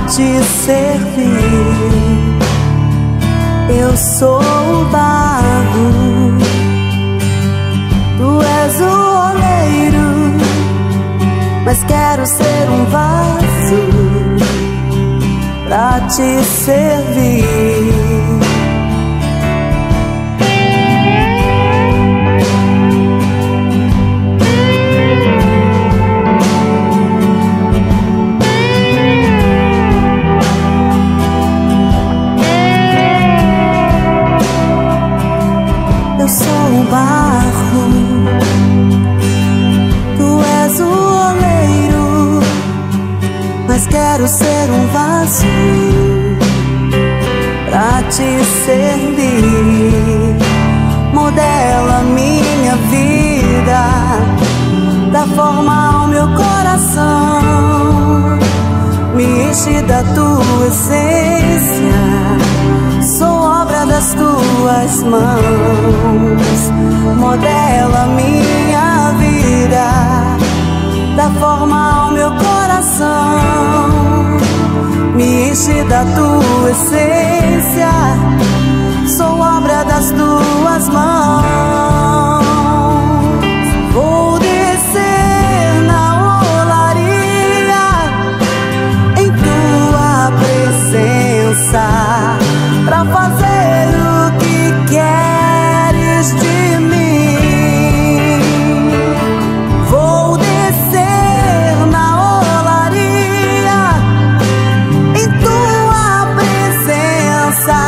te servir. Eu sou o barro, tu és o oleiro, mas quero ser um vaso pra te servir. Eu sou o barro, tu és o oleiro, mas quero ser um vaso pra te servir. Modela minha vida, dá forma ao meu coração, me enche da tua essência, sou obra das tuas mãos. Modela minha vida, dá forma ao meu coração, me enche da tua essência, sou obra das tuas mãos. Vou descer na olaria em tua presença pra fazer o que queres de mim. Vou descer na olaria em tua presença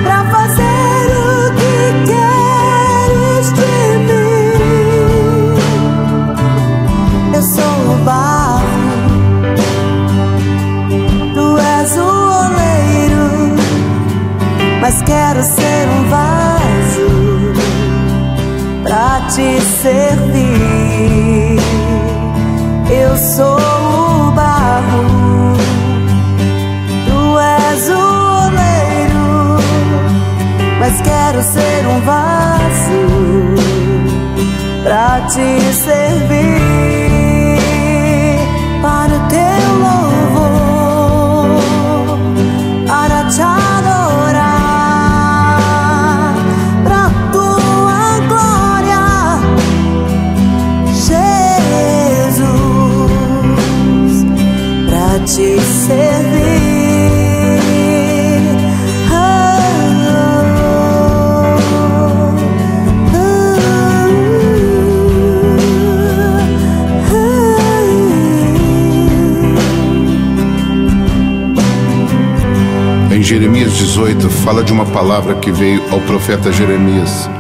pra fazer o que queres de mim. Eu sou o barro, tu és o oleiro, mas quero ser um vaso pra te servir. Eu sou o barro, tu és o oleiro, mas quero ser um vaso pra te servir. Para o teu louvor, para te adorar, pra tua glória, Jesus, pra te servir. Em Jeremias 18 fala de uma palavra que veio ao profeta Jeremias.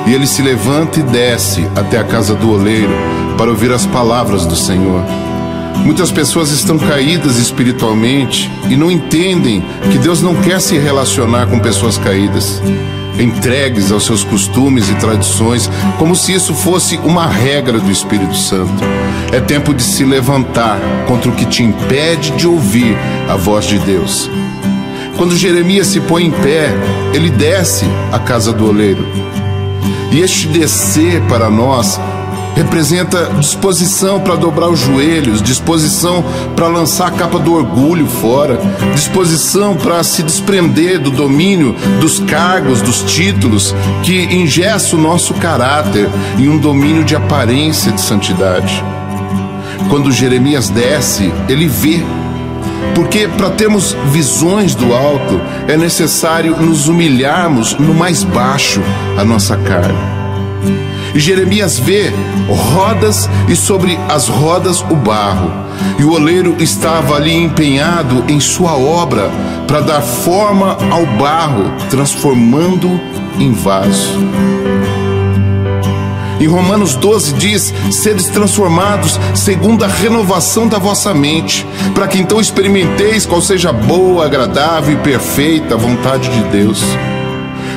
E ele se levanta e desce até a casa do oleiro para ouvir as palavras do Senhor. Muitas pessoas estão caídas espiritualmente e não entendem que Deus não quer se relacionar com pessoas caídas, entregues aos seus costumes e tradições, como se isso fosse uma regra do Espírito Santo. É tempo de se levantar contra o que te impede de ouvir a voz de Deus. Quando Jeremias se põe em pé, ele desce à casa do oleiro. E este descer para nós representa disposição para dobrar os joelhos, disposição para lançar a capa do orgulho fora, disposição para se desprender do domínio dos cargos, dos títulos que engessa o nosso caráter em um domínio de aparência de santidade. Quando Jeremias desce, ele vê. Porque para termos visões do alto é necessário nos humilharmos no mais baixo a nossa carne. E Jeremias vê rodas e sobre as rodas o barro. E o oleiro estava ali empenhado em sua obra para dar forma ao barro, transformando em vaso. Em Romanos 12 diz: sedes transformados segundo a renovação da vossa mente, para que então experimenteis qual seja a boa, agradável e perfeita vontade de Deus.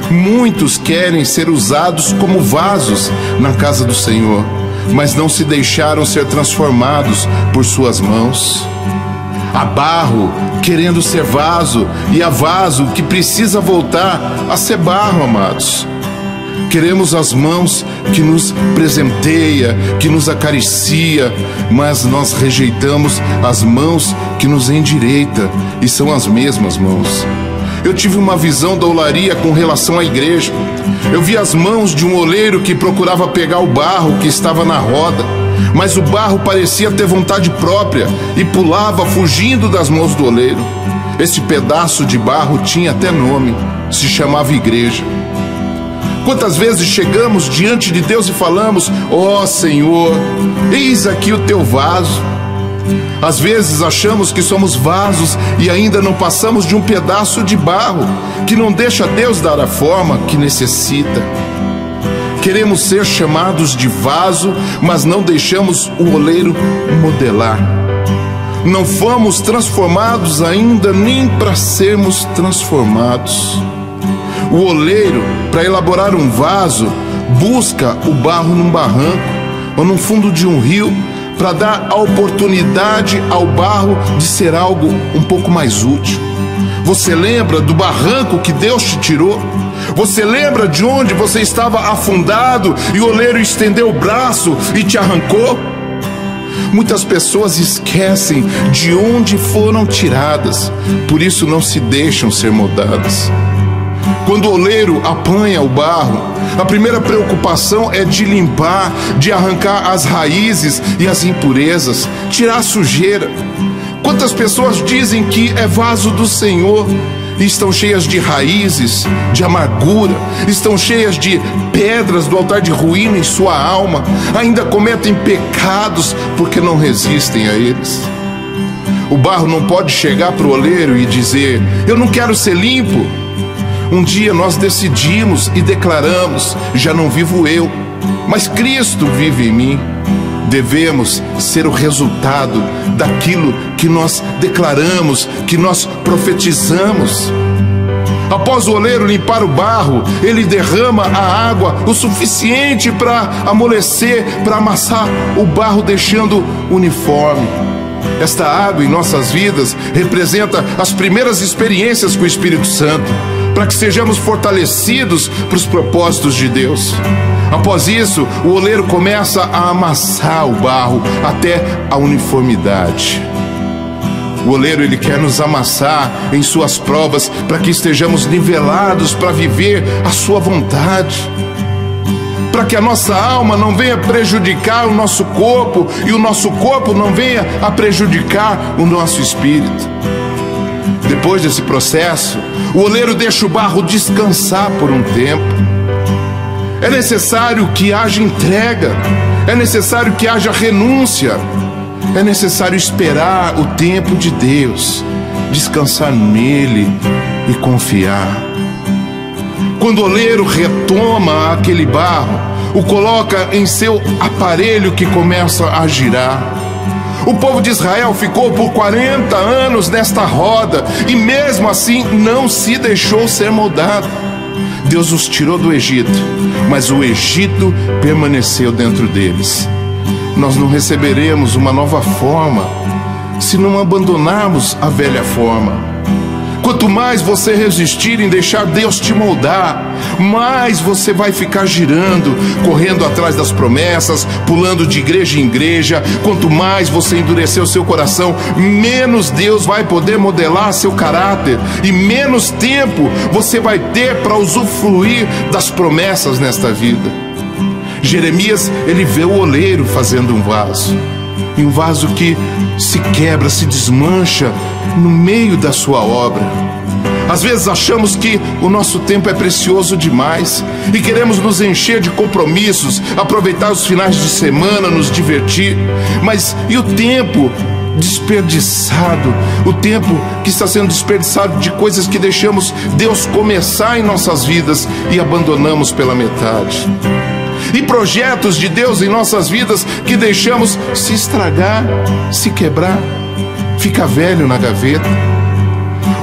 Muitos querem ser usados como vasos na casa do Senhor, mas não se deixaram ser transformados por suas mãos. Há barro querendo ser vaso, e há vaso que precisa voltar a ser barro, amados. Queremos as mãos que nos presenteia, que nos acaricia, mas nós rejeitamos as mãos que nos endireita, e são as mesmas mãos. Eu tive uma visão da olaria com relação à igreja. Eu vi as mãos de um oleiro que procurava pegar o barro que estava na roda, mas o barro parecia ter vontade própria e pulava fugindo das mãos do oleiro. Este pedaço de barro tinha até nome, se chamava igreja. Quantas vezes chegamos diante de Deus e falamos: ó Senhor, eis aqui o teu vaso. Às vezes achamos que somos vasos e ainda não passamos de um pedaço de barro que não deixa Deus dar a forma que necessita. Queremos ser chamados de vaso, mas não deixamos o oleiro modelar. Não fomos transformados ainda nem para sermos transformados. O oleiro, para elaborar um vaso, busca o barro num barranco ou no fundo de um rio, para dar a oportunidade ao barro de ser algo um pouco mais útil. Você lembra do barranco que Deus te tirou? Você lembra de onde você estava afundado e o oleiro estendeu o braço e te arrancou? Muitas pessoas esquecem de onde foram tiradas, por isso não se deixam ser moldadas. Quando o oleiro apanha o barro, a primeira preocupação é de limpar, de arrancar as raízes e as impurezas, tirar a sujeira. Quantas pessoas dizem que é vaso do Senhor e estão cheias de raízes, de amargura, estão cheias de pedras do altar de ruína em sua alma, ainda cometem pecados porque não resistem a eles. O barro não pode chegar para o oleiro e dizer: eu não quero ser limpo. Um dia nós decidimos e declaramos: já não vivo eu, mas Cristo vive em mim. Devemos ser o resultado daquilo que nós declaramos, que nós profetizamos. Após o oleiro limpar o barro, ele derrama a água o suficiente para amolecer, para amassar o barro, deixando uniforme. Esta água em nossas vidas representa as primeiras experiências com o Espírito Santo, para que sejamos fortalecidos para os propósitos de Deus. Após isso, o oleiro começa a amassar o barro até a uniformidade. O oleiro, ele quer nos amassar em suas provas para que estejamos nivelados para viver a sua vontade, para que a nossa alma não venha prejudicar o nosso corpo e o nosso corpo não venha a prejudicar o nosso espírito. Depois desse processo, o oleiro deixa o barro descansar por um tempo. É necessário que haja entrega, é necessário que haja renúncia, é necessário esperar o tempo de Deus, descansar nele e confiar. Quando o oleiro retoma aquele barro, o coloca em seu aparelho que começa a girar. O povo de Israel ficou por 40 anos nesta roda e mesmo assim não se deixou ser moldado. Deus os tirou do Egito, mas o Egito permaneceu dentro deles. Nós não receberemos uma nova forma se não abandonarmos a velha forma. Quanto mais você resistir em deixar Deus te moldar, mais você vai ficar girando, correndo atrás das promessas, pulando de igreja em igreja. Quanto mais você endurecer o seu coração, menos Deus vai poder modelar seu caráter e menos tempo você vai ter para usufruir das promessas nesta vida. Jeremias, ele vê o oleiro fazendo um vaso, e um vaso que se quebra, se desmancha no meio da sua obra. Às vezes achamos que o nosso tempo é precioso demais e queremos nos encher de compromissos, aproveitar os finais de semana, nos divertir. Mas e o tempo desperdiçado? O tempo que está sendo desperdiçado de coisas que deixamos Deus começar em nossas vidas e abandonamos pela metade. E projetos de Deus em nossas vidas que deixamos se estragar, se quebrar, fica velho na gaveta.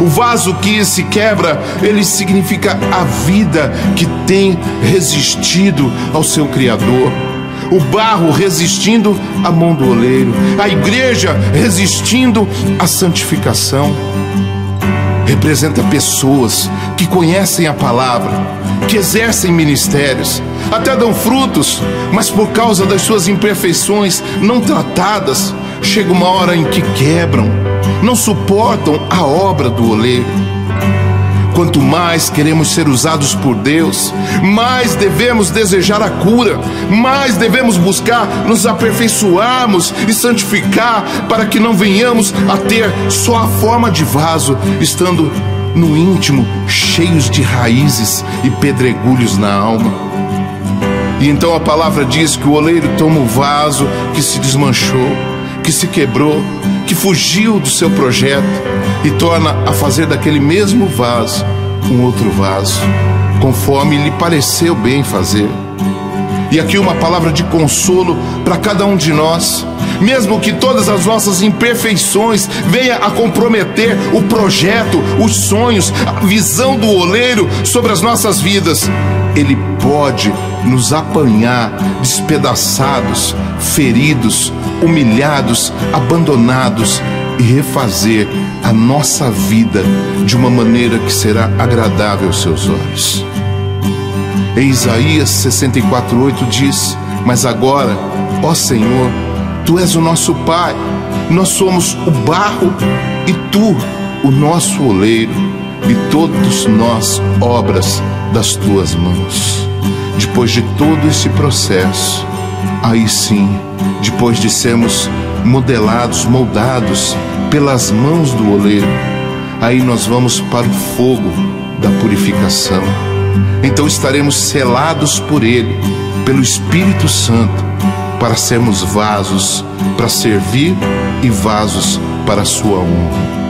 O vaso que se quebra, ele significa a vida que tem resistido ao seu Criador. O barro resistindo à mão do oleiro, a igreja resistindo à santificação. representa pessoas que conhecem a palavra, que exercem ministérios, até dão frutos, mas por causa das suas imperfeições não tratadas, chega uma hora em que quebram, não suportam a obra do oleiro. Quanto mais queremos ser usados por Deus, mais devemos desejar a cura, mais devemos buscar nos aperfeiçoarmos e santificar, para que não venhamos a ter só a forma de vaso, estando no íntimo cheios de raízes e pedregulhos na alma. E então a palavra diz que o oleiro toma o vaso que se desmanchou, que se quebrou, que fugiu do seu projeto, e torna a fazer daquele mesmo vaso um outro vaso, conforme lhe pareceu bem fazer. E aqui uma palavra de consolo para cada um de nós. Mesmo que todas as nossas imperfeições venham a comprometer o projeto, os sonhos, a visão do oleiro sobre as nossas vidas, Ele pode nos apanhar despedaçados, feridos, humilhados, abandonados, e refazer a nossa vida de uma maneira que será agradável aos seus olhos. Em Isaías 64:8 diz: mas agora, ó Senhor, Tu és o nosso Pai, nós somos o barro e Tu o nosso oleiro, e todos nós obras das Tuas mãos. Depois de todo esse processo, aí sim, depois de sermos modelados, moldados pelas mãos do oleiro, aí nós vamos para o fogo da purificação. Então estaremos selados por Ele, pelo Espírito Santo, para sermos vasos para servir e vasos para a sua honra.